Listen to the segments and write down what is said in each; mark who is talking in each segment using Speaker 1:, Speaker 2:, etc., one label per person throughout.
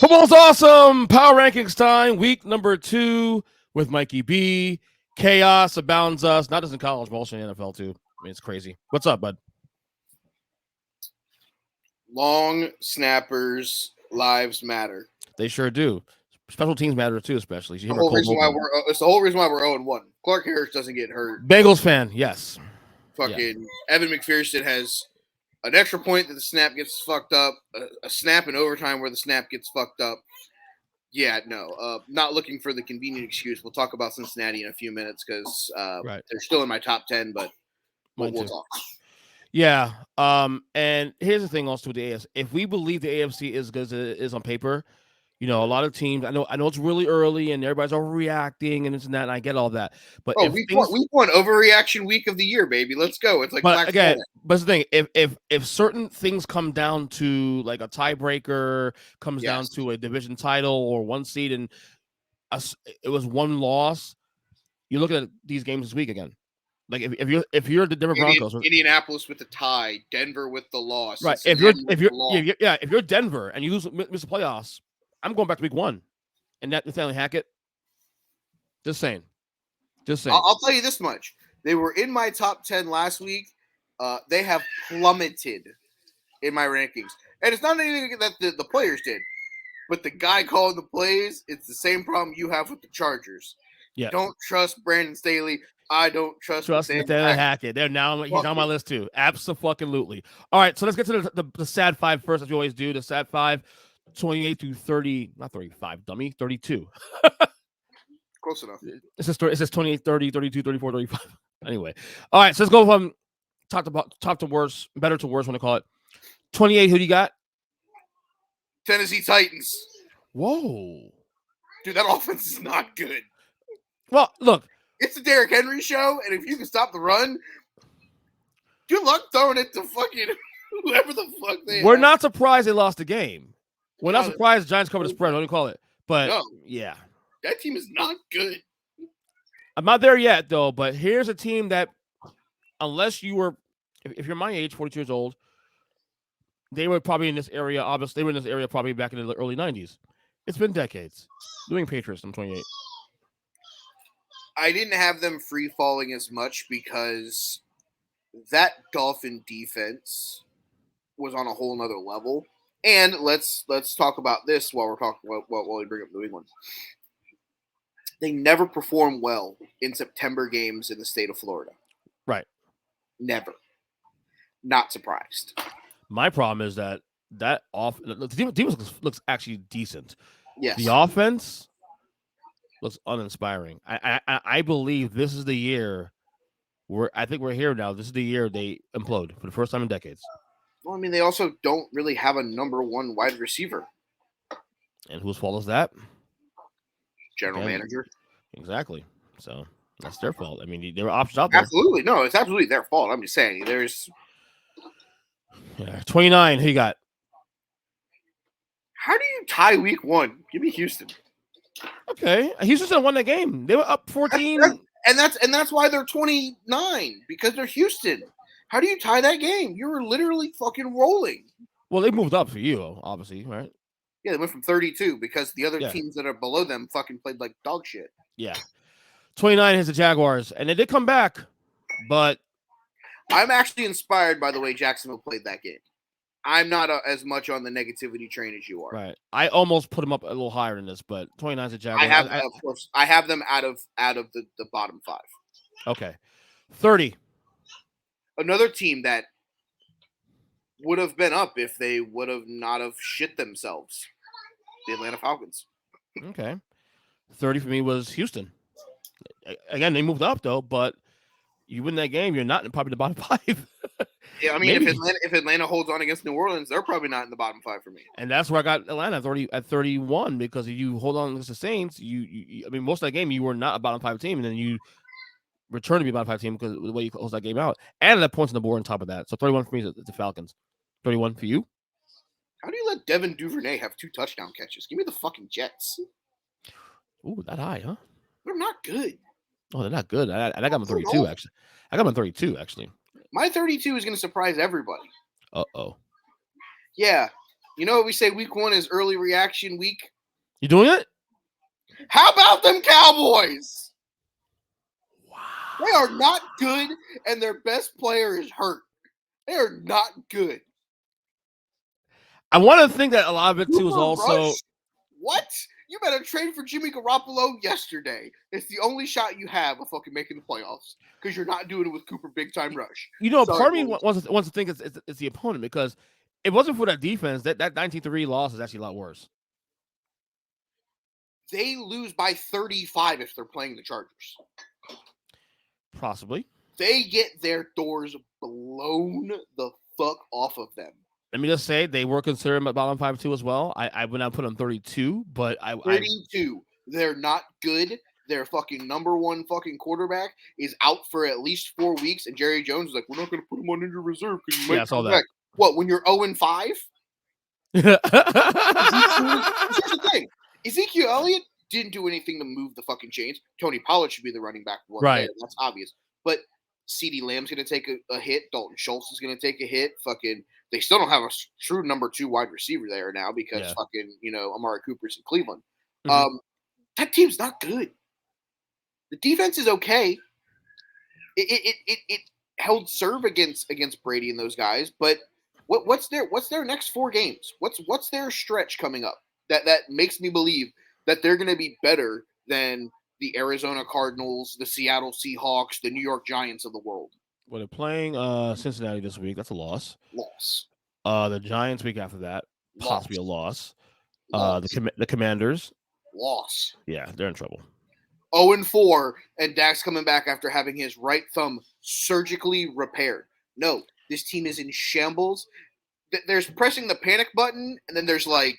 Speaker 1: Football's awesome. Power rankings time. Week number 2 with Mikey B. Chaos abounds us, not just in college, but also in the NFL too. I mean, it's crazy. What's up, bud?
Speaker 2: Long snappers' lives matter.
Speaker 1: They sure do. Special teams matter too, especially. You
Speaker 2: The
Speaker 1: hear about
Speaker 2: whole
Speaker 1: Cole
Speaker 2: reason why
Speaker 1: Holcomb.
Speaker 2: it's the whole reason why we're 0-1. Clark Harris doesn't get hurt.
Speaker 1: Bengals fan, yes.
Speaker 2: Fucking Evan McPherson has an extra point that the snap gets fucked up, a snap in overtime where the snap gets fucked up. Yeah, no, not looking for the convenient excuse. We'll talk about Cincinnati in a few minutes because they're still in my top 10, but we'll talk.
Speaker 1: Yeah. And here's the thing also with the AFC. If we believe the AFC is good as it is on paper, you know, a lot of teams, I know it's really early and everybody's overreacting and this and that, and I get all that. But
Speaker 2: week one overreaction week of the year, baby. Let's go. It's like
Speaker 1: but again, but the thing, if certain things come down to like a tiebreaker, comes down to a division title or one seed, and it was one loss, you look at these games this week again. Like if you're the Denver Broncos,
Speaker 2: Indianapolis with the tie, Denver with the loss,
Speaker 1: right? If you're miss the playoffs, I'm going back to week 1, and that Nathaniel Hackett. Just saying.
Speaker 2: I'll tell you this much: they were in my top 10 last week. They have plummeted in my rankings, and it's not anything that the players did, but the guy calling the plays. It's the same problem you have with the Chargers.
Speaker 1: Yeah.
Speaker 2: Don't trust Brandon Staley. I don't trust
Speaker 1: Nathaniel Hackett. He's on my list too. Absolutely. All right, so let's get to the sad 5 first, as we always do. The sad 5, 28 to 30, not 35, dummy, 32.
Speaker 2: Close enough.
Speaker 1: It says 28, 30, 32, 34, 35. Anyway. All right, so let's go from top to worst, better to worst, when I call it. 28, who do you got?
Speaker 2: Tennessee Titans.
Speaker 1: Whoa.
Speaker 2: Dude, that offense is not good.
Speaker 1: Well, look.
Speaker 2: It's a Derrick Henry show, and if you can stop the run, good luck throwing it to fucking whoever the fuck they
Speaker 1: We're not surprised they lost the game. We're not surprised the Giants covered the spread. What do you call it? But, yeah.
Speaker 2: That team is not good.
Speaker 1: I'm not there yet, though, but here's a team that, unless you were, if you're my age, 42 years old, they were probably in this area, obviously, they were in this area probably back in the early 90s. It's been decades. Doing Patriots, I'm 28.
Speaker 2: I didn't have them free falling as much because that Dolphin defense was on a whole nother level. And let's talk about this while we bring up New England. They never perform well in September games in the state of Florida.
Speaker 1: Right.
Speaker 2: Never. Not surprised.
Speaker 1: My problem is that the defense looks actually decent.
Speaker 2: Yes.
Speaker 1: The offense looks uninspiring. I believe this is the year I think we're here now. This is the year they implode for the first time in decades.
Speaker 2: Well, I mean, they also don't really have a number 1 wide receiver.
Speaker 1: And whose fault is that?
Speaker 2: General manager.
Speaker 1: Exactly. So that's their fault. I mean, there were options out there.
Speaker 2: Absolutely. No, it's absolutely their fault. I'm just saying there's
Speaker 1: 29. Who you got?
Speaker 2: How do you tie week 1? Give me Houston.
Speaker 1: Okay. Houston won that game. They were up 14.
Speaker 2: And that's why they're 29, because they're Houston. How do you tie that game? You were literally fucking rolling.
Speaker 1: Well, they moved up for you, obviously, right?
Speaker 2: Yeah, they went from 32 because the other teams that are below them fucking played like dog shit.
Speaker 1: Yeah. 29 is the Jaguars, and they did come back, but
Speaker 2: I'm actually inspired by the way Jacksonville played that game. I'm not as much on the negativity train as you are.
Speaker 1: Right. I almost put them up a little higher than this, but 29 is the Jaguars.
Speaker 2: Of course, I have them out of the bottom 5.
Speaker 1: Okay. 30.
Speaker 2: Another team that would have been up if they would have not have shit themselves. The Atlanta Falcons.
Speaker 1: Okay. 30 for me was Houston. Again, they moved up though, but you win that game, you're not in probably the bottom 5.
Speaker 2: Yeah, I mean, if Atlanta holds on against New Orleans, they're probably not in the bottom 5 for me.
Speaker 1: And that's where I got Atlanta at 31, because if you hold on against the Saints, I mean, most of that game you were not a bottom 5 team, and then you return to be a bottom 5 team because of the way you close that game out, and that points on the board on top of that. So 31 for me is the Falcons. 31 for you.
Speaker 2: How do you let Devin Duvernay have 2 touchdown catches? Give me the fucking Jets.
Speaker 1: Ooh, that high, huh?
Speaker 2: They're not good.
Speaker 1: Oh, they're not good. I got them 32 actually. I got them 32 actually.
Speaker 2: My 32 is going to surprise everybody.
Speaker 1: Uh-oh.
Speaker 2: Yeah, You know what we say week 1 is early reaction week?
Speaker 1: You doing it?
Speaker 2: How about them Cowboys?
Speaker 1: Wow.
Speaker 2: They are not good, and their best player is hurt. They are not good.
Speaker 1: I want to think that a lot of it too is
Speaker 2: Cooper
Speaker 1: also
Speaker 2: Rush? What? You better trade for Jimmy Garoppolo yesterday. It's the only shot you have of fucking making the playoffs because you're not doing it with Cooper Big Time Rush.
Speaker 1: part of me wants to think it's the opponent, because if it wasn't for that defense, that 19-3 loss is actually a lot worse.
Speaker 2: They lose by 35 if they're playing the Chargers.
Speaker 1: Possibly.
Speaker 2: They get their doors blown the fuck off of them.
Speaker 1: Let me just say they were considered bottom 5-2 as well. I would not put them 32, but
Speaker 2: 32. They're not good. Their fucking number one fucking quarterback is out for at least 4 weeks, and Jerry Jones is like, we're not going to put him on injured reserve because he might come back. What, when you're 0-5? Here's the thing. Ezekiel Elliott didn't do anything to move the fucking chains. Tony Pollard should be the running back.
Speaker 1: Right.
Speaker 2: That's obvious. But CeeDee Lamb's going to take a hit. Dalton Schultz is going to take a hit. Fucking, they still don't have a true number 2 wide receiver there now because fucking, Amari Cooper's in Cleveland. Mm-hmm. That team's not good. The defense is okay. It held serve against Brady and those guys, but what's their next 4 games? What's their stretch coming up that makes me believe that they're going to be better than the Arizona Cardinals, the Seattle Seahawks, the New York Giants of the world?
Speaker 1: Well, they're playing Cincinnati this week. That's a loss. The Giants week after that, possibly a loss. The Commanders,
Speaker 2: loss.
Speaker 1: Yeah, they're in trouble.
Speaker 2: 0-4, and Dak's coming back after having his right thumb surgically repaired. No, this team is in shambles. There's pressing the panic button, and then there's like,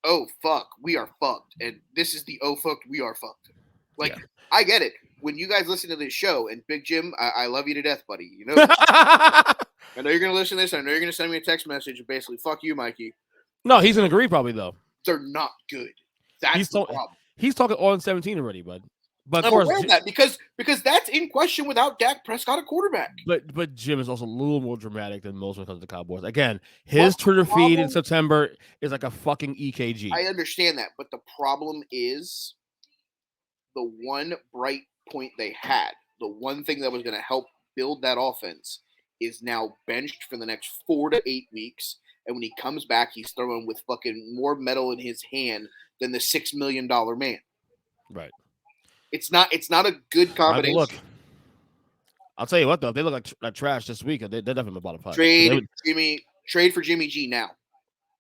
Speaker 2: oh, fuck, we are fucked. And this is the oh, fucked, we are fucked. Like, yeah. I get it. When you guys listen to this show, and Big Jim, I love you to death, buddy. You know, I know you're going to listen to this. I know you're going to send me a text message and basically, fuck you, Mikey.
Speaker 1: No, he's going to agree probably, though.
Speaker 2: They're not good. That's the problem.
Speaker 1: He's talking 0-17 already, bud. But
Speaker 2: I'm aware of that because that's in question without Dak Prescott a quarterback.
Speaker 1: But Jim is also a little more dramatic than most when it comes to the Cowboys. Again, his Twitter feed in September is like a fucking EKG.
Speaker 2: I understand that, but the problem is the one bright point they had, the one thing that was going to help build that offense is now benched for the next 4 to 8 weeks. And when he comes back, he's throwing with fucking more metal in his hand than the $6 million man.
Speaker 1: Right.
Speaker 2: It's not a good combination.
Speaker 1: Look, I'll tell you what though, if they look like trash this week, they're definitely the bottom 5.
Speaker 2: Trade for Jimmy G now.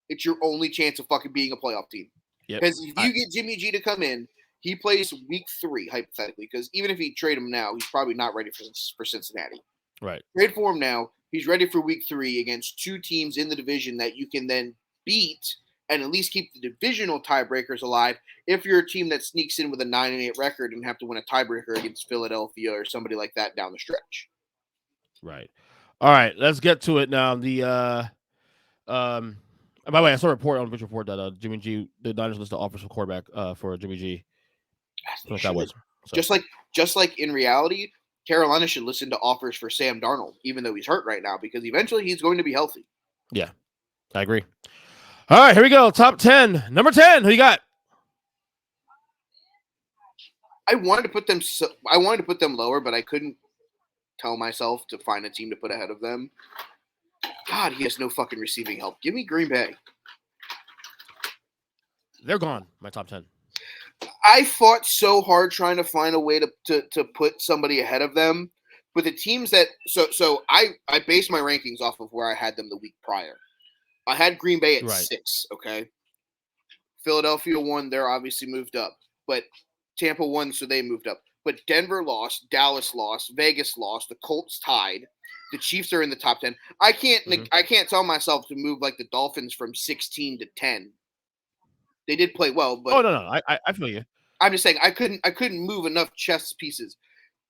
Speaker 2: It's your only chance of fucking being a playoff team. Because if you get Jimmy G to come in, he plays week 3 hypothetically. Because even if you trade him now, he's probably not ready for Cincinnati.
Speaker 1: Right.
Speaker 2: Trade for him now. He's ready for week 3 against 2 teams in the division that you can then beat and at least keep the divisional tiebreakers alive if you're a team that sneaks in with a 9-8 record and have to win a tiebreaker against Philadelphia or somebody like that down the stretch.
Speaker 1: Right. All right, let's get to it now. The by the way, I saw a report on which report that Jimmy G, the Niners list of offers for quarterback for Jimmy G.
Speaker 2: Just like in reality, Carolina should listen to offers for Sam Darnold, even though he's hurt right now, because eventually he's going to be healthy.
Speaker 1: Yeah, I agree. All right, here we go. Top 10. Number 10. Who you got?
Speaker 2: I wanted to put them lower, but I couldn't tell myself to find a team to put ahead of them. God, he has no fucking receiving help. Give me Green Bay.
Speaker 1: They're gone. My top 10.
Speaker 2: I fought so hard trying to find a way to put somebody ahead of them, but the teams that so I based my rankings off of where I had them the week prior. I had Green Bay at 6, okay? Philadelphia won, they're obviously moved up. But Tampa won, so they moved up. But Denver lost, Dallas lost, Vegas lost, the Colts tied. The Chiefs are in the top 10. I can't tell myself to move like the Dolphins from 16 to 10. They did play well, but
Speaker 1: oh no, I feel you.
Speaker 2: I'm just saying I couldn't move enough chess pieces.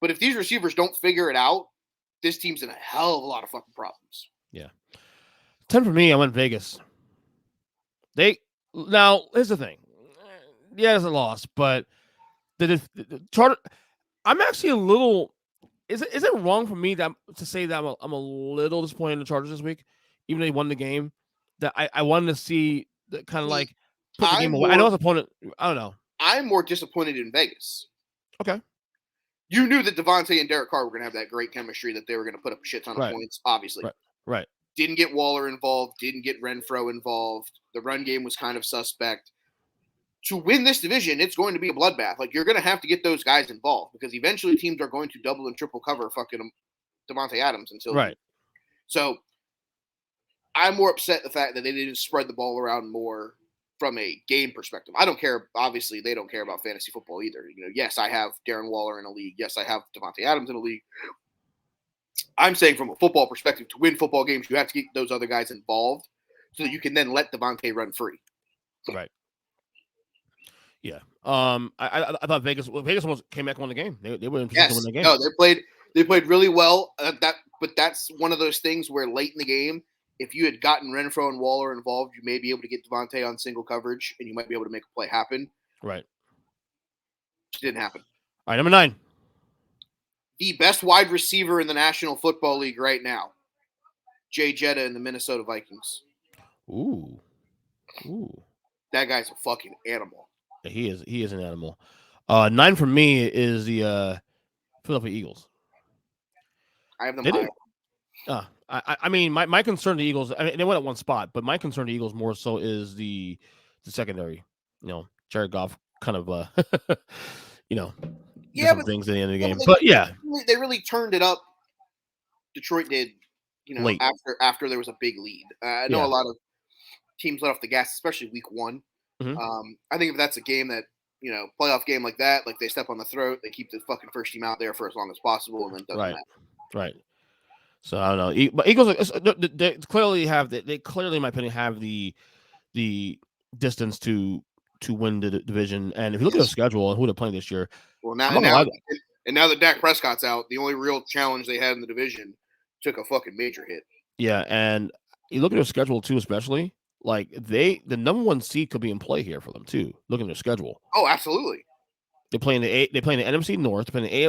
Speaker 2: But if these receivers don't figure it out, this team's in a hell of a lot of fucking problems.
Speaker 1: Yeah. 10 for me, I went Vegas. Now, here's the thing. Yeah, it's a loss, but the Charter. I'm actually a little. Is it wrong for me to say that I'm a little disappointed in the Chargers this week, even though they won the game? that I wanted to see that kind of like put the game
Speaker 2: I'm
Speaker 1: away. I know
Speaker 2: more,
Speaker 1: his opponent. I don't know.
Speaker 2: I'm more disappointed in Vegas.
Speaker 1: Okay.
Speaker 2: You knew that Devontae and Derek Carr were going to have that great chemistry, that they were going to put up a shit ton of
Speaker 1: Right.
Speaker 2: points, obviously.
Speaker 1: Right.
Speaker 2: Didn't get Waller involved, didn't get Renfro involved. The run game was kind of suspect. To win this division, it's going to be a bloodbath. Like, you're going to have to get those guys involved because eventually teams are going to double and triple cover fucking Devontae Adams until.
Speaker 1: Right.
Speaker 2: So I'm more upset the fact that they didn't spread the ball around more from a game perspective. I don't care. Obviously, they don't care about fantasy football either. Yes, I have Darren Waller in a league. Yes, I have Devontae Adams in a league. I'm saying from a football perspective, to win football games, you have to get those other guys involved so that you can then let Devontae run free.
Speaker 1: Right. Yeah. I thought Vegas almost came back and won the game. They were in position to win the game.
Speaker 2: No, they played really well. But that's one of those things where late in the game, if you had gotten Renfro and Waller involved, you may be able to get Devontae on single coverage, and you might be able to make a play happen.
Speaker 1: Right.
Speaker 2: It didn't happen.
Speaker 1: All right, number 9.
Speaker 2: The best wide receiver in the National Football League right now, Jay Jetta and the Minnesota Vikings.
Speaker 1: Ooh.
Speaker 2: That guy's a fucking animal.
Speaker 1: He is an animal. 9 for me is the Philadelphia Eagles.
Speaker 2: I have them higher.
Speaker 1: I mean, my concern to the Eagles. I mean, they went at one spot, but my concern to the Eagles more so is the secondary. Jared Goff kind of
Speaker 2: but
Speaker 1: things at the end of the game. But yeah,
Speaker 2: they really turned it up. Detroit did,
Speaker 1: late.
Speaker 2: after there was a big lead. I know a lot of teams let off the gas, especially week 1.
Speaker 1: Mm-hmm.
Speaker 2: I think if that's a game that, playoff game like that, like they step on the throat, they keep the fucking first team out there for as long as possible, and then doesn't matter.
Speaker 1: Right. So I don't know, but Eagles they clearly in my opinion, have the distance to win the division. And if you look at the schedule and who they're playing this year,
Speaker 2: well, now that Dak Prescott's out, the only real challenge they had in the division took a fucking major hit.
Speaker 1: Yeah, and you look at their schedule too, especially like the number 1 seed could be in play here for them too. Look at their schedule.
Speaker 2: Oh, absolutely.
Speaker 1: They play in the NFC North. They play in the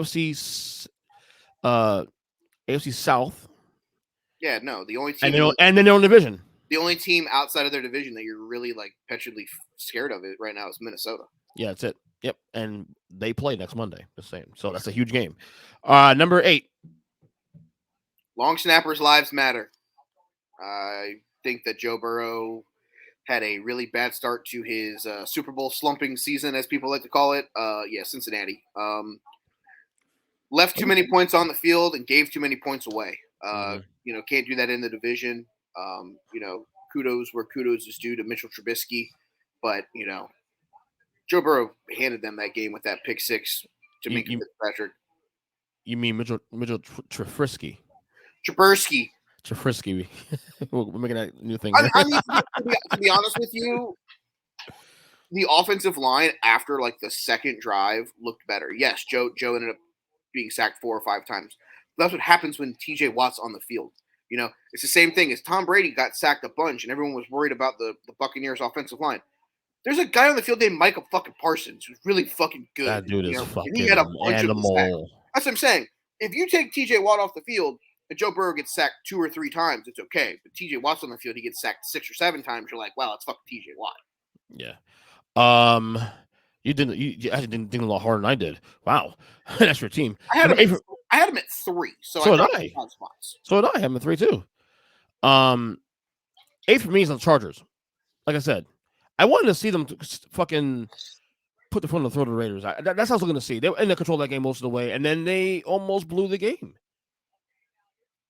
Speaker 1: AFC South.
Speaker 2: Yeah, no, the only team
Speaker 1: and then their own division.
Speaker 2: The only team outside of their division that you're really like petulantly scared of it right now is Minnesota.
Speaker 1: Yeah, that's it. Yep, and they play next Monday. The same, so that's a huge game. Number 8.
Speaker 2: Long snappers' lives matter. I think that Joe Burrow had a really bad start to his Super Bowl slumping season, as people like to call it. Cincinnati. Left too many points on the field and gave too many points away. Can't do that in the division. Kudos where kudos is due to Mitchell Trubisky. But, Joe Burrow handed them that game with that pick 6 to Minkah Fitzpatrick.
Speaker 1: You mean Mitchell Trubisky?
Speaker 2: Trubisky.
Speaker 1: We're making that new thing.
Speaker 2: I mean, to be honest with you, the offensive line after like the second drive looked better. Yes, Joe ended up being sacked 4 or 5 times. But that's what happens when TJ Watt's on the field. It's the same thing as Tom Brady got sacked a bunch, and everyone was worried about the Buccaneers' offensive line. There's a guy on the field named Micah fucking Parsons who's really fucking good.
Speaker 1: That dude is fucking
Speaker 2: he had a bunch
Speaker 1: animal.
Speaker 2: Of that's what I'm saying. If you take TJ Watt off the field and Joe Burrow gets sacked 2 or 3 times, it's okay. But TJ Watt's on the field, he gets sacked 6 or 7 times. You're like, wow, it's fucking TJ Watt.
Speaker 1: Yeah. You actually didn't think a lot harder than I did. Wow, that's your team.
Speaker 2: I had him at 3, so
Speaker 1: did I. So did I. I have him at 3 too. 8 for me is the Chargers. Like I said, I wanted to see them fucking put the foot on the throat of the Raiders. That's what I was looking to see. They were in the control of that game most of the way, and then they almost blew the game.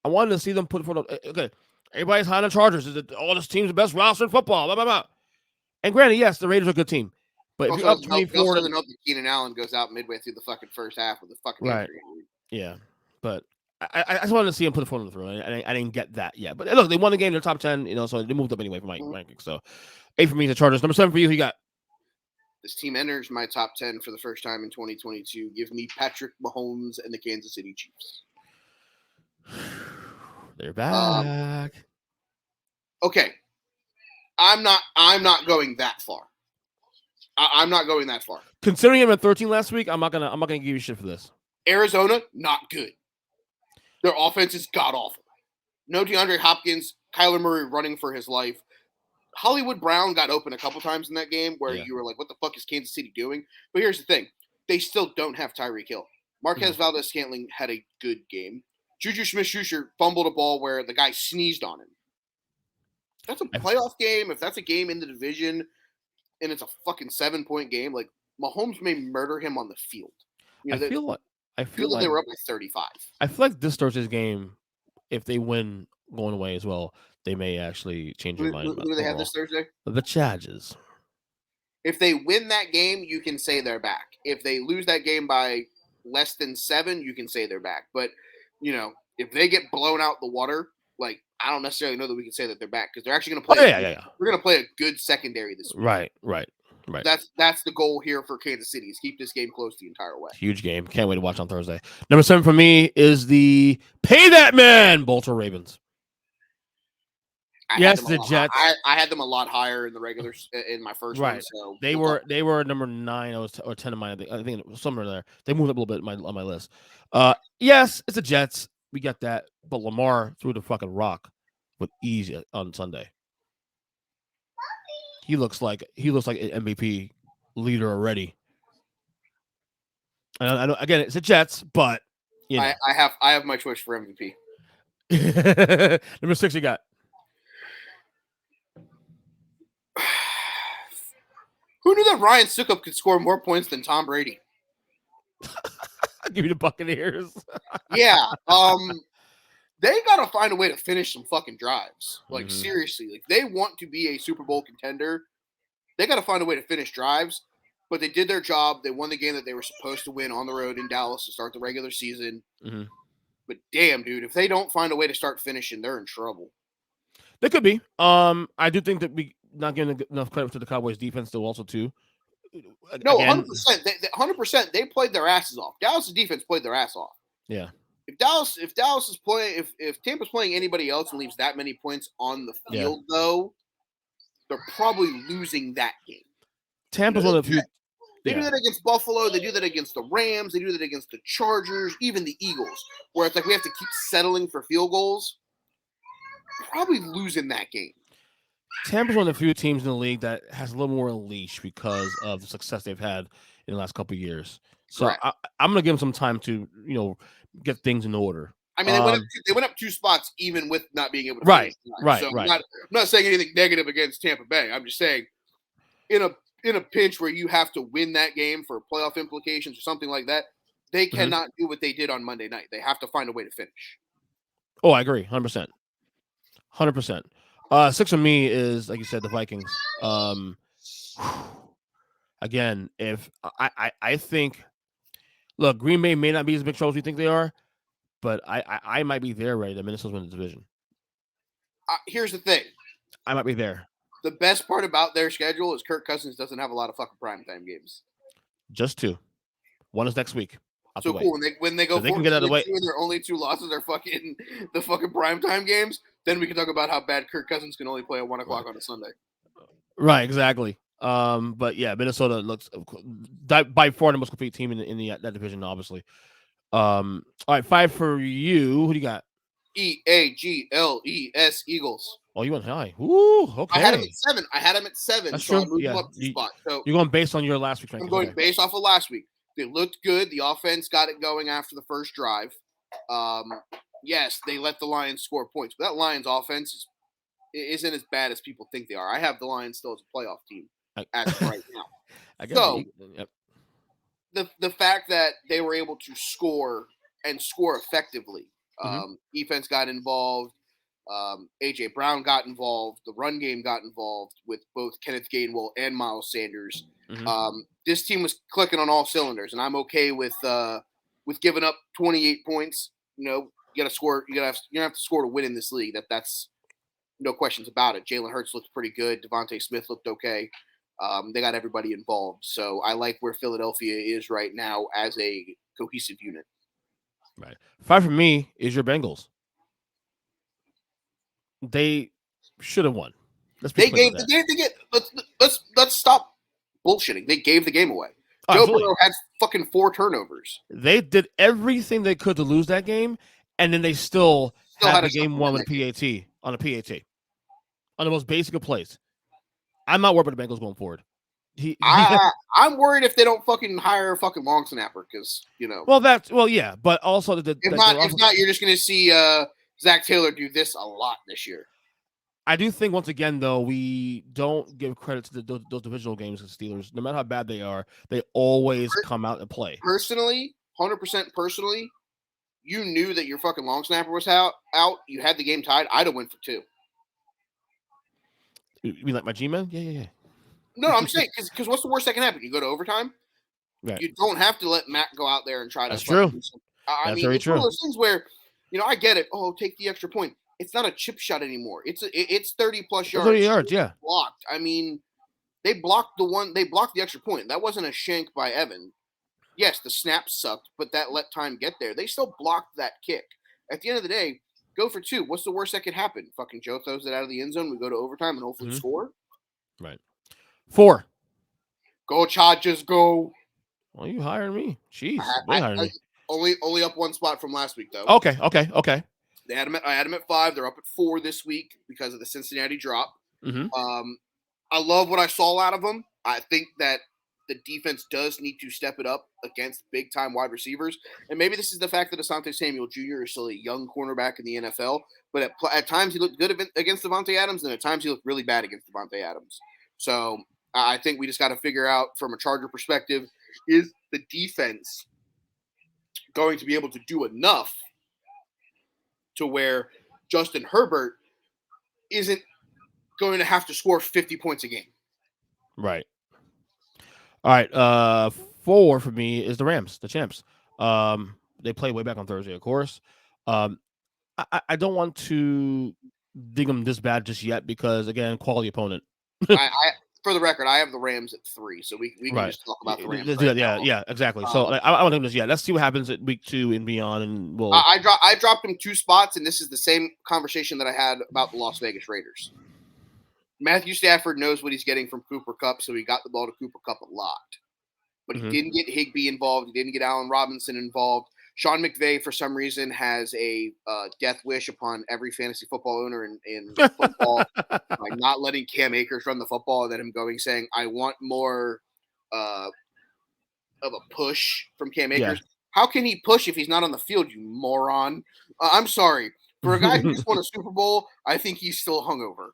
Speaker 1: I wanted to see them put the foot on. Okay, everybody's high on the Chargers. Is it this team's the best roster in football? Blah blah blah. And granted, yes, the Raiders are a good team. But if you're up 24,
Speaker 2: then Keenan Allen goes out midway through the fucking first half with the fucking
Speaker 1: injury. Yeah, but I just wanted to see him put the foot on the throat. I didn't get that yet. But look, they won the game. They're top 10. So they moved up anyway for my ranking. So 8 for me is the Chargers. Number 7 for you. Who you got?
Speaker 2: This team enters my top 10 for the first time in 2022. Give me Patrick Mahomes and the Kansas City Chiefs.
Speaker 1: They're back.
Speaker 2: Okay, I'm not going that far. I'm not going that far.
Speaker 1: Considering him at 13 last week, I'm not gonna give you shit for this.
Speaker 2: Arizona, not good. Their offense is god awful. No DeAndre Hopkins, Kyler Murray running for his life. Hollywood Brown got open a couple times in that game where you were like, what the fuck is Kansas City doing? But here's the thing. They still don't have Tyreek Hill. Marquez Valdez-Scantling had a good game. Juju Smith-Schuster fumbled a ball where the guy sneezed on him. If that's a playoff game, if that's a game in the division, and it's a fucking 7-point game, like Mahomes may murder him on the field.
Speaker 1: I feel like
Speaker 2: they were up by 35.
Speaker 1: I feel like this Thursday's game, if they win going away as well, they may actually change their mind.
Speaker 2: Who do they have this Thursday?
Speaker 1: The Chargers.
Speaker 2: If they win that game, you can say they're back. If they lose that game by less than 7, you can say they're back. But, if they get blown out the water, like, I don't necessarily know that we can say that they're back because they're actually going to play. We're going to play a good secondary this week.
Speaker 1: Right.
Speaker 2: That's the goal here for Kansas City is keep this game close the entire way.
Speaker 1: Huge game. Can't wait to watch on Thursday. Number 7 for me is the Pay That Man Baltimore Ravens. Yes, the Jets.
Speaker 2: I had them a lot higher in the regulars in my first one. So
Speaker 1: they were number 9 or 10 of mine. I think it was somewhere there. They moved up a little bit on my list. Yes, it's the Jets. We got that, but Lamar threw the fucking rock with ease on Sunday. He looks like an MVP leader already. I know again it's the Jets, but
Speaker 2: I have my choice for MVP.
Speaker 1: Number 6 you got.
Speaker 2: Who knew that Ryan Succop could score more points than Tom Brady?
Speaker 1: I'll give you the Buccaneers.
Speaker 2: Yeah. They got to find a way to finish some fucking drives. Like, seriously. Like, they want to be a Super Bowl contender. They got to find a way to finish drives. But they did their job. They won the game that they were supposed to win on the road in Dallas to start the regular season. Mm-hmm. But damn, dude, if they don't find a way to start finishing, they're in trouble.
Speaker 1: They could be. I do think that we not giving enough credit to the Cowboys defense, though, also, too.
Speaker 2: No, 100%. 100%. They played their asses off. Dallas' defense played their ass off.
Speaker 1: Yeah.
Speaker 2: If Dallas is playing, if Tampa's playing anybody else and leaves that many points on the field, though, they're probably losing that game.
Speaker 1: Tampa's one of the few.
Speaker 2: They do that against Buffalo. They do that against the Rams. They do that against the Chargers, even the Eagles, where it's like we have to keep settling for field goals. Probably losing that game.
Speaker 1: Tampa's one of the few teams in the league that has a little more leash because of the success they've had in the last couple of years. So I'm going to give them some time to, get things in order.
Speaker 2: I mean, they went up 2 spots even with not being able to.
Speaker 1: Right.
Speaker 2: I'm not saying anything negative against Tampa Bay. I'm just saying in a pinch where you have to win that game for playoff implications or something like that, they cannot do what they did on Monday night. They have to find a way to finish.
Speaker 1: Oh, I agree. 100%. 100%. 6 for me is, like you said, the Vikings. Again, if I think, look, Green Bay may not be as big trouble as we think they are, but I might be there ready. The Minnesota's win the division.
Speaker 2: Here's the thing.
Speaker 1: I might be there.
Speaker 2: The best part about their schedule is Kirk Cousins doesn't have a lot of fucking primetime games.
Speaker 1: Just 2. One is next week.
Speaker 2: So cool. When they go,
Speaker 1: so they can get out of the way.
Speaker 2: And their only 2 losses are the fucking primetime games. Then we can talk about how bad Kirk Cousins can only play at 1 o'clock on a Sunday.
Speaker 1: Right, exactly. But yeah, Minnesota looks by far the most complete team in that division, obviously. All right, 5 for you. Who do you got?
Speaker 2: Eagles, Eagles.
Speaker 1: Oh, you went high. Ooh, okay.
Speaker 2: I had him at 7.
Speaker 1: That's
Speaker 2: so
Speaker 1: true.
Speaker 2: I moved him up 2 spots. So
Speaker 1: you're going based on your last week.
Speaker 2: I'm going based off of last week. They looked good. The offense got it going after the first drive. Yes, they let the Lions score points, but that Lions offense isn't as bad as people think they are. I have the Lions still as a playoff team as of right now. The fact that they were able to score effectively, defense got involved, AJ Brown got involved, the run game got involved with both Kenneth Gainwell and Miles Sanders. This team was clicking on all cylinders, and I'm okay with giving up 28 points. You got to score. You have to score to win in this league. That's no questions about it. Jalen Hurts looked pretty good. Devontae Smith looked okay. They got everybody involved. So I like where Philadelphia is right now as a cohesive unit.
Speaker 1: Right. 5 for me is your Bengals. They should have won.
Speaker 2: Let's stop bullshitting. They gave the game away. Joe Burrow had fucking 4 turnovers.
Speaker 1: They did everything they could to lose that game, and then they still had the game won with a PAT on the most basic of plays. I'm not worried about the Bengals going forward.
Speaker 2: I'm worried if they don't fucking hire a fucking long snapper because
Speaker 1: yeah, but also
Speaker 2: if not, you're just gonna see Zach Taylor do this a lot this year.
Speaker 1: I do think once again though we don't give credit to those divisional games with the Steelers. No matter how bad they are, they always come out and play.
Speaker 2: Personally, 100% personally, you knew that your fucking long snapper was out. You had the game tied. I'd have went for 2.
Speaker 1: You mean like my G-Man? Yeah.
Speaker 2: No, I'm saying because what's the worst that can happen? You go to overtime.
Speaker 1: Right.
Speaker 2: You don't have to let Matt go out there and try to.
Speaker 1: That's true.
Speaker 2: I mean, it's one of those things where, I get it. Oh, take the extra point. It's not a chip shot anymore. It's 30 plus yards.
Speaker 1: 30 yards, yeah.
Speaker 2: Blocked. I mean, they blocked the extra point. That wasn't a shank by Evan. Yes, the snap sucked, but that let time get there. They still blocked that kick. At the end of the day, go for 2. What's the worst that could happen? Fucking Joe throws it out of the end zone. We go to overtime and hopefully score.
Speaker 1: Right. 4.
Speaker 2: Go Chargers, go.
Speaker 1: Well, you hired me. Jeez, they hired me.
Speaker 2: Only up 1 spot from last week though.
Speaker 1: Okay.
Speaker 2: I had them at 5. They're up at 4 this week because of the Cincinnati drop.
Speaker 1: Mm-hmm.
Speaker 2: I love what I saw out of them. I think that the defense does need to step it up against big-time wide receivers. And maybe this is the fact that Asante Samuel Jr. is still a young cornerback in the NFL. But at times he looked good against Davante Adams, and at times he looked really bad against Davante Adams. So I think we just got to figure out from a Charger perspective, is the defense going to be able to do enough to where Justin Herbert isn't going to have to score 50 points a game?
Speaker 1: Right. All right. 4 for me is the Rams, the champs. They play way back on Thursday, of course. I don't want to dig them this bad just yet because, again, quality opponent.
Speaker 2: For the record, I have the Rams at 3, so we can just talk about the Rams.
Speaker 1: Yeah, exactly. So I want them this. Yeah, let's see what happens at week 2 and beyond, and we'll.
Speaker 2: I dropped them 2 spots, and this is the same conversation that I had about the Las Vegas Raiders. Matthew Stafford knows what he's getting from Cooper Kupp, so he got the ball to Cooper Kupp a lot. But he didn't get Higbee involved. He didn't get Allen Robinson involved. Sean McVay, for some reason, has a death wish upon every fantasy football owner in football by not letting Cam Akers run the football, and then him saying, I want more of a push from Cam Akers. Yeah. How can he push if he's not on the field, you moron? I'm sorry. For a guy who just won a Super Bowl, I think he's still hungover.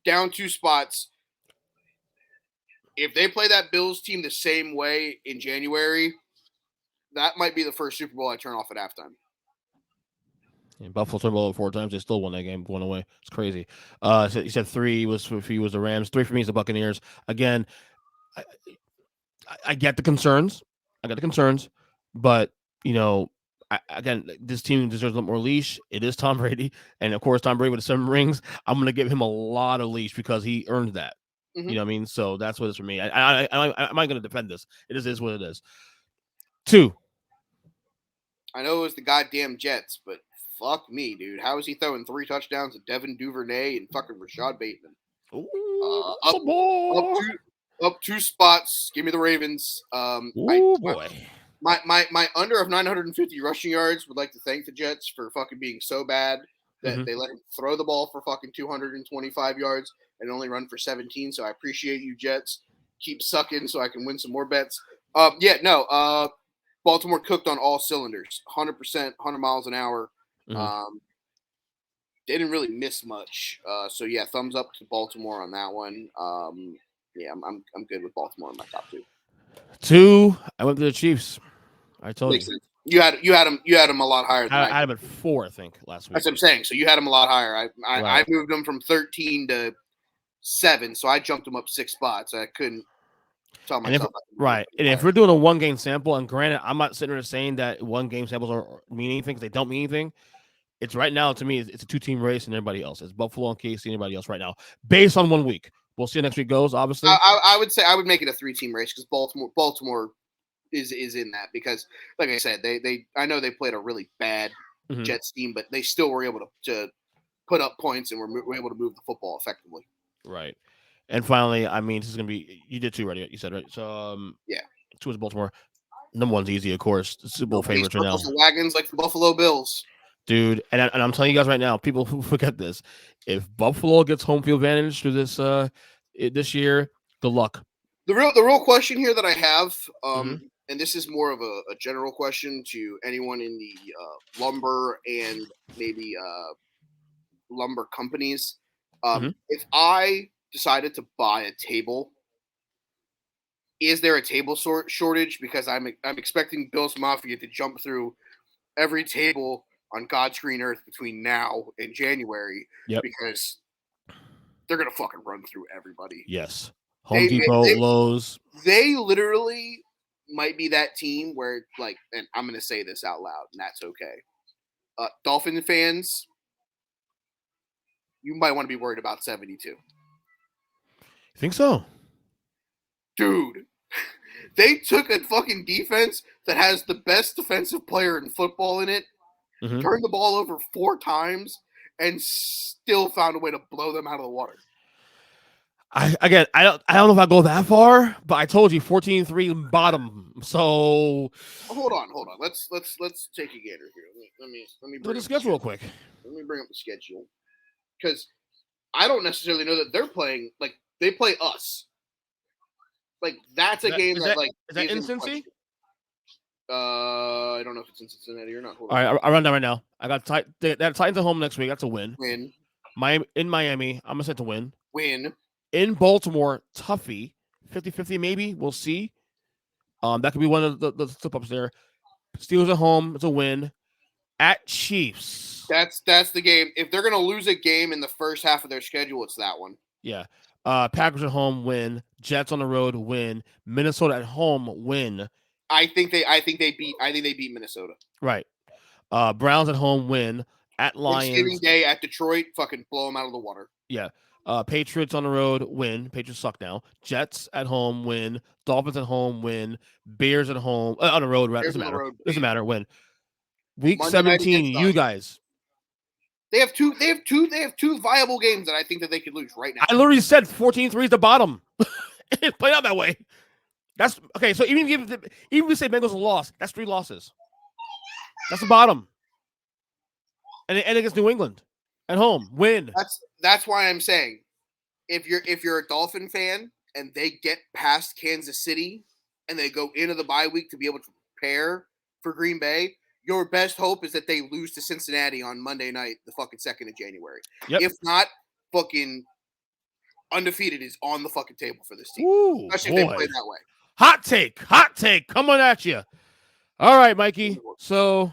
Speaker 2: Down 2 spots. If they play that Bills team the same way in January, that might be the first Super Bowl I turn off at halftime.
Speaker 1: Yeah, Buffalo turned ball 4 times. They still won that game, won away. It's crazy. You said 3 was for you was the Rams. 3 for me is the Buccaneers. Again, I get the concerns. But again, this team deserves a little more leash. It is Tom Brady, and of course, Tom Brady with the 7 rings. I'm going to give him a lot of leash because he earned that. Mm-hmm. You know what I mean? So that's what it is for me. I'm not going to defend this. It is what it is. 2.
Speaker 2: I know it was the goddamn Jets, but fuck me, dude. How is he throwing 3 touchdowns to Devin Duvernay and fucking Rashad Bateman? Up 2 spots. Give me the Ravens.
Speaker 1: Boy.
Speaker 2: My under of 950 rushing yards would like to thank the Jets for fucking being so bad that they let him throw the ball for fucking 225 yards and only run for 17. So I appreciate you, Jets. Keep sucking so I can win some more bets. Baltimore cooked on all cylinders, 100%, 100 miles an hour. Mm-hmm. They didn't really miss much. So yeah, thumbs up to Baltimore on that one. I'm good with Baltimore in my top 2.
Speaker 1: 2, I went to the Chiefs. I told
Speaker 2: you. You had them a lot higher than
Speaker 1: I had them at 4, I think, last week.
Speaker 2: That's what I'm saying. So you had them a lot higher. I moved them from 13 to 7, so I jumped them up 6 spots. I couldn't tell myself.
Speaker 1: And if we're doing a 1-game sample, and granted, I'm not sitting there saying that 1-game samples mean anything because they don't mean anything. It's right now, to me, it's a 2-team race and everybody else. It's Buffalo and KC and everybody else right now, based on 1 week. We'll see how next week goes, obviously.
Speaker 2: I would say I would make it a 3-team race because Baltimore is in that because, like I said, I know they played a really bad Jets team, but they still were able to put up points and were able to move the football effectively.
Speaker 1: Right. And finally, I mean, this is going to be – you did 2 already, you said, right? So, 2 is Baltimore. Number 1's easy, of course. The Super Bowl favorites right now.
Speaker 2: The wagons like the Buffalo Bills.
Speaker 1: dude. And I'm telling you guys right now, people who forget this, if Buffalo gets home field advantage through this year, good luck.
Speaker 2: The real question here that I have,
Speaker 1: Mm-hmm.
Speaker 2: and this is more of a general question to anyone in the lumber and maybe lumber companies. If I decided to buy a table, is there a table shortage? Because I'm expecting Bill's Mafia to jump through every table on God's green earth between now and January, because they're gonna fucking run through everybody.
Speaker 1: Yes. Home Depot, Lowe's.
Speaker 2: They literally might be that team where, like, and I'm going to say this out loud, and that's okay. Dolphin fans, you might want to be worried about 72.
Speaker 1: Think so?
Speaker 2: Dude, they took a fucking defense that has the best defensive player in football in it, turned the ball over 4 times, and still found a way to blow them out of the water.
Speaker 1: I don't know if I go that far, but I told you 14-3 bottom. So
Speaker 2: hold on. Let's take a gander here. Let me
Speaker 1: bring the schedule real quick.
Speaker 2: Let me bring up the schedule, because I don't necessarily know that they're playing, like, they play us. Like, that's a game that like
Speaker 1: is that in Cincy?
Speaker 2: I don't know if it's in Cincinnati or not.
Speaker 1: All right, I'll run down right now. I got that Titans at home next week. That's a win.
Speaker 2: Miami
Speaker 1: in Miami, I'm gonna set to win.
Speaker 2: In
Speaker 1: Baltimore, toughie, 50-50 maybe. We'll see. That could be one of the slip ups there. Steelers at home, it's a win. At Chiefs.
Speaker 2: That's the game. If they're gonna lose a game in the first half of their schedule, it's that one.
Speaker 1: Yeah. Packers at home, win. Jets on the road, win. Minnesota at home, win.
Speaker 2: I think they beat Minnesota.
Speaker 1: Right. Browns at home, win. At Lions.
Speaker 2: Thanksgiving Day at Detroit, fucking blow them out of the water.
Speaker 1: Yeah. Patriots on the road, win. Patriots suck now. Jets at home, win. Dolphins at home, win. Bears at home, on the road, right? Doesn't matter, win. Week Monday 17, you guys.
Speaker 2: They have two viable games that I think that they could lose right now.
Speaker 1: I literally said 14-3 is the bottom. It played out that way. That's okay. So even if we say Bengals a loss, that's 3 losses. That's the bottom. And against New England at home, win.
Speaker 2: That's why I'm saying, if you're a Dolphin fan and they get past Kansas City and they go into the bye week to be able to prepare for Green Bay, your best hope is that they lose to Cincinnati on Monday night, the fucking 2nd of January.
Speaker 1: Yep.
Speaker 2: If not, fucking undefeated is on the fucking table for this team.
Speaker 1: Ooh,
Speaker 2: especially if they play that way.
Speaker 1: Hot take coming at you. All right, Mikey. So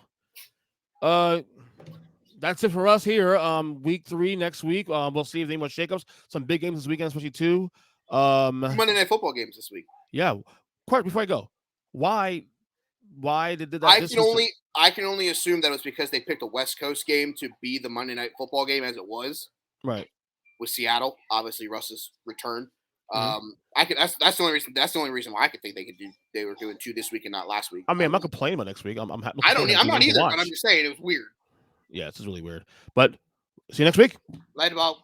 Speaker 1: that's it for us here. Week 3 next week. We'll see if any more shakeups. Some big games this weekend, especially too.
Speaker 2: Monday Night Football games this week.
Speaker 1: Yeah. Quick before I go, why did that?
Speaker 2: I can only assume that it was because they picked a West Coast game to be the Monday Night Football game as it was.
Speaker 1: Right.
Speaker 2: With Seattle, obviously Russ's return. That's the only reason. That's the only reason why I could think they were doing 2 this week and not last week.
Speaker 1: I mean, I'm not complaining about next week. I'm not
Speaker 2: either, but I'm just saying it was weird.
Speaker 1: Yeah, this is really weird. But see you next week.
Speaker 2: Later, Bob.